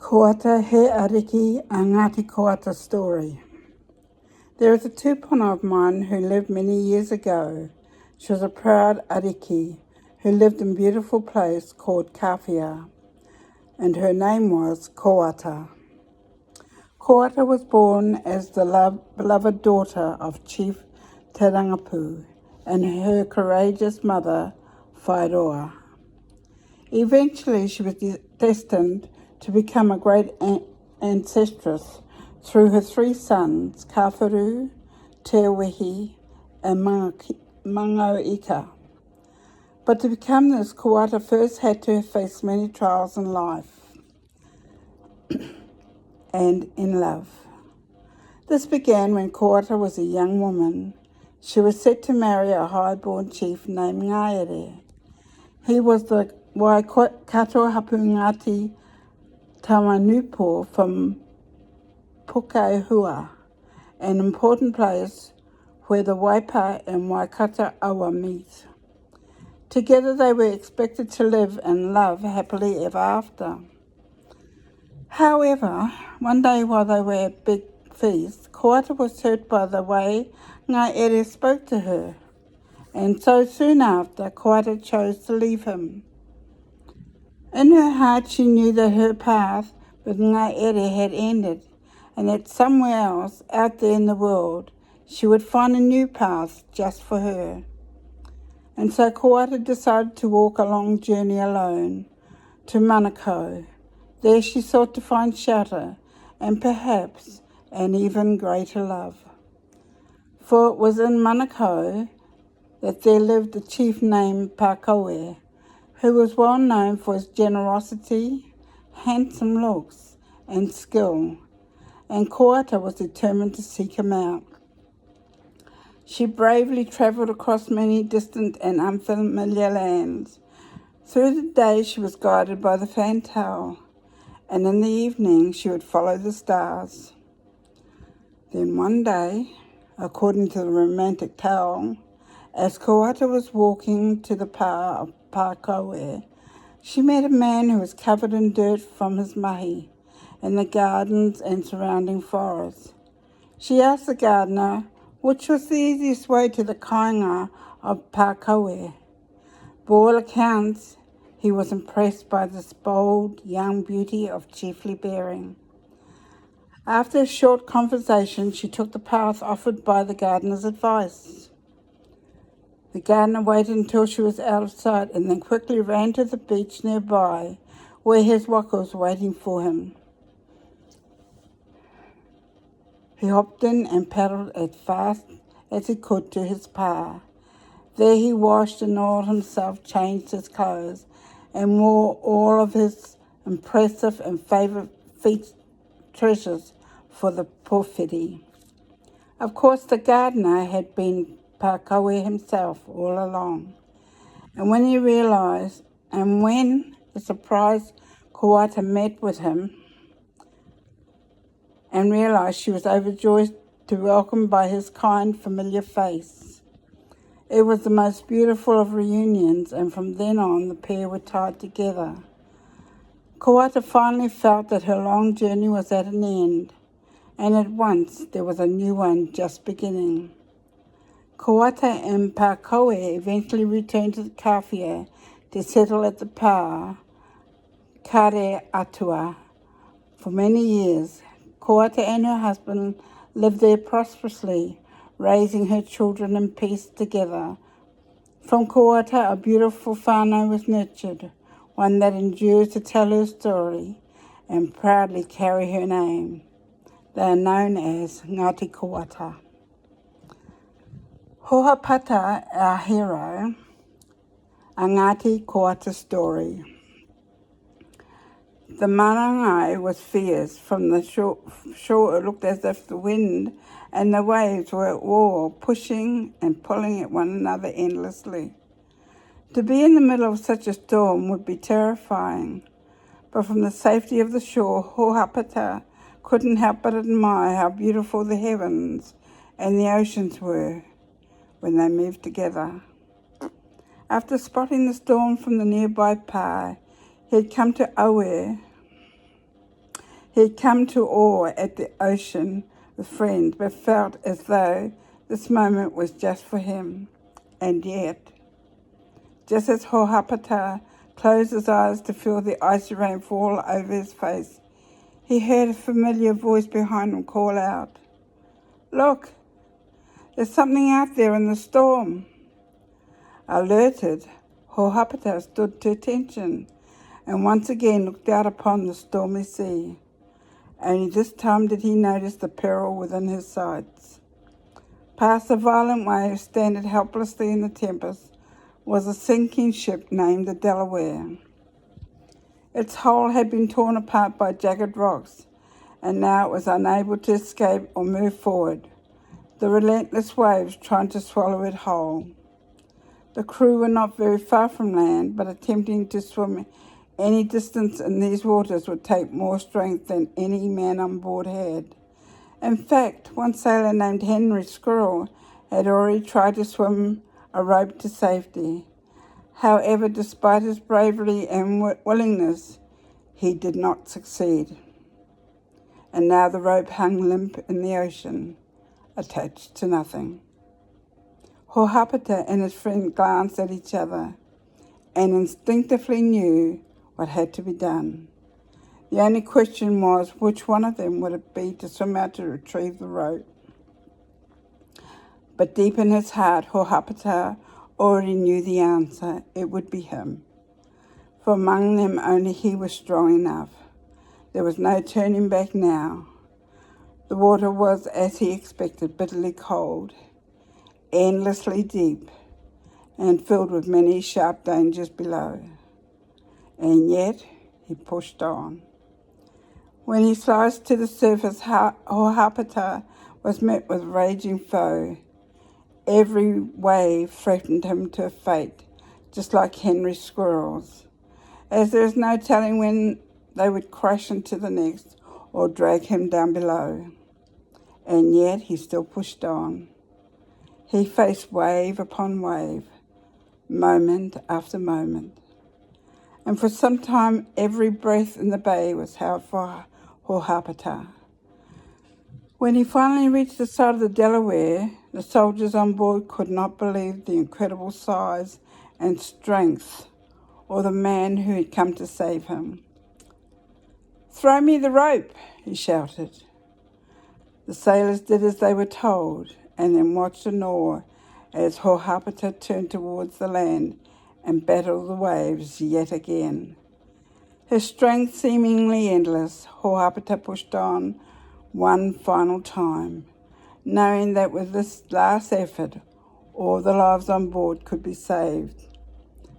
Koata he ariki a Ngāti Koata story. There is a tūpuna of mine who lived many years ago. She was a proud ariki who lived in a beautiful place called Kawhia, and her name was Koata. Koata was born as the beloved daughter of Chief Te Rangapu and her courageous mother, Whairoa. Eventually, she was destined to become a great ancestress through her three sons, Kawharu, Te Wehi, and Mangoika. But to become this, Koata first had to face many trials in life and in love. This began when Koata was a young woman. She was set to marry a high-born chief named Ngaere. He was the Waikato Hapu Ngāti Tamanupō from Pukeahua, an important place where the Waipa and Waikato awa meet. Together they were expected to live and love happily ever after. However, one day while they were at a big feast, Koata was hurt by the way Ngaere spoke to her, and so soon after, Koata chose to leave him. In her heart she knew that her path with Ngaere had ended, and that somewhere else, out there in the world, she would find a new path just for her. And so Koata decided to walk a long journey alone to Manukau. There she sought to find shelter and perhaps an even greater love. For it was in Manukau that there lived a chief named Pākawe, who was well known for his generosity, handsome looks, and skill, and Koata was determined to seek him out. She bravely travelled across many distant and unfamiliar lands. Through the day she was guided by the fantail, and in the evening she would follow the stars. Then one day, according to the romantic tale, as Koata was walking to the pa of Pākawe, she met a man who was covered in dirt from his mahi in the gardens and surrounding forests. She asked the gardener which was the easiest way to the kāinga of Pākawe. By all accounts, he was impressed by this bold young beauty of chiefly bearing. After a short conversation, she took the path offered by the gardener's advice. The gardener waited until she was out of sight and then quickly ran to the beach nearby where his waka was waiting for him. He hopped in and paddled as fast as he could to his pa. There he washed and oiled himself, changed his clothes, and wore all of his impressive and favourite treasures for the pōwhiri. Of course, the gardener had been Pākawe himself all along. And when the surprised Koata met with him and realised, she was overjoyed to be welcomed by his kind, familiar face. It was the most beautiful of reunions, and from then on the pair were tied together. Koata finally felt that her long journey was at an end, and at once there was a new one just beginning. Koata and Pākawe eventually returned to the Kawhia to settle at the pa, Kare Atua. For many years, Koata and her husband lived there prosperously, raising her children in peace together. From Koata, a beautiful whānau was nurtured, one that endures to tell her story and proudly carry her name. They are known as Ngāti Koata. Hohapata, our hero, a Ngāti Koata story. The marangai was fierce. From the shore it looked as if the wind and the waves were at war, pushing and pulling at one another endlessly. To be in the middle of such a storm would be terrifying, but from the safety of the shore, Hohapata couldn't help but admire how beautiful the heavens and the oceans were when they moved together. After spotting the storm from the nearby pa, he had come to Aue He had come to awe at the ocean with friends, but felt as though this moment was just for him. And yet, just as Hohapata closed his eyes to feel the icy rain fall over his face, he heard a familiar voice behind him call out, "Look, there's something out there in the storm." Alerted, Hohapata stood to attention and once again looked out upon the stormy sea. Only this time did he notice the peril within his sights. Past the violent waves, standing helplessly in the tempest, was a sinking ship named the Delaware. Its hull had been torn apart by jagged rocks, and now it was unable to escape or move forward, the relentless waves trying to swallow it whole. The crew were not very far from land, but attempting to swim any distance in these waters would take more strength than any man on board had. In fact, one sailor named Henry Squirrel had already tried to swim a rope to safety. However, despite his bravery and willingness, he did not succeed. And now the rope hung limp in the ocean, attached to nothing. Hohapata and his friend glanced at each other and instinctively knew what had to be done. The only question was which one of them would it be to swim out to retrieve the rope. But deep in his heart, Hohapata already knew the answer. It would be him. For among them only he was strong enough. There was no turning back now. The water was, as he expected, bitterly cold, endlessly deep, and filled with many sharp dangers below. And yet he pushed on. When he sliced to the surface, Hohapata was met with raging foe. Every wave threatened him to a fate, just like Henry Squirrel's, as there is no telling when they would crash into the next or drag him down below. And yet he still pushed on. He faced wave upon wave, moment after moment. And for some time, every breath in the bay was held for Hohapata. When he finally reached the side of the Delaware, the soldiers on board could not believe the incredible size and strength or the man who had come to save him. "Throw me the rope," he shouted. The sailors did as they were told, and then watched in awe as Hohapata turned towards the land and battled the waves yet again. His strength seemingly endless, Hohapata pushed on one final time, knowing that with this last effort, all the lives on board could be saved.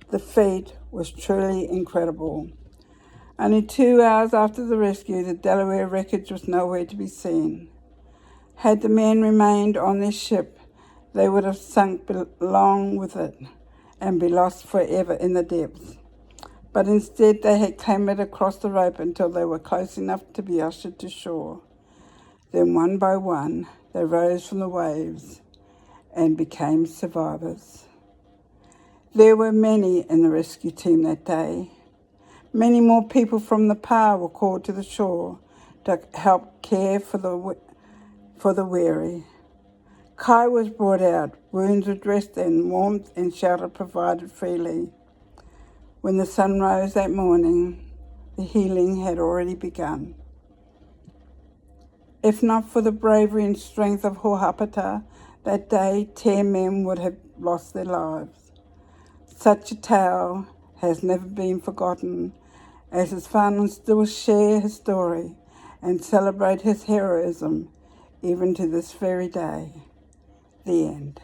The feat was truly incredible. Only 2 hours after the rescue, the Delaware wreckage was nowhere to be seen. Had the men remained on this ship, they would have sunk along with it and be lost forever in the depths. But instead they had clambered across the rope until they were close enough to be ushered to shore. Then one by one, they rose from the waves and became survivors. There were many in the rescue team that day. Many more people from the PA were called to the shore to help care for the weary. Kai was brought out, wounds were dressed and warmth and shelter provided freely. When the sun rose that morning, the healing had already begun. If not for the bravery and strength of Hohapata, that day 10 men would have lost their lives. Such a tale has never been forgotten, as his whānau still share his story and celebrate his heroism even to this very day. The end.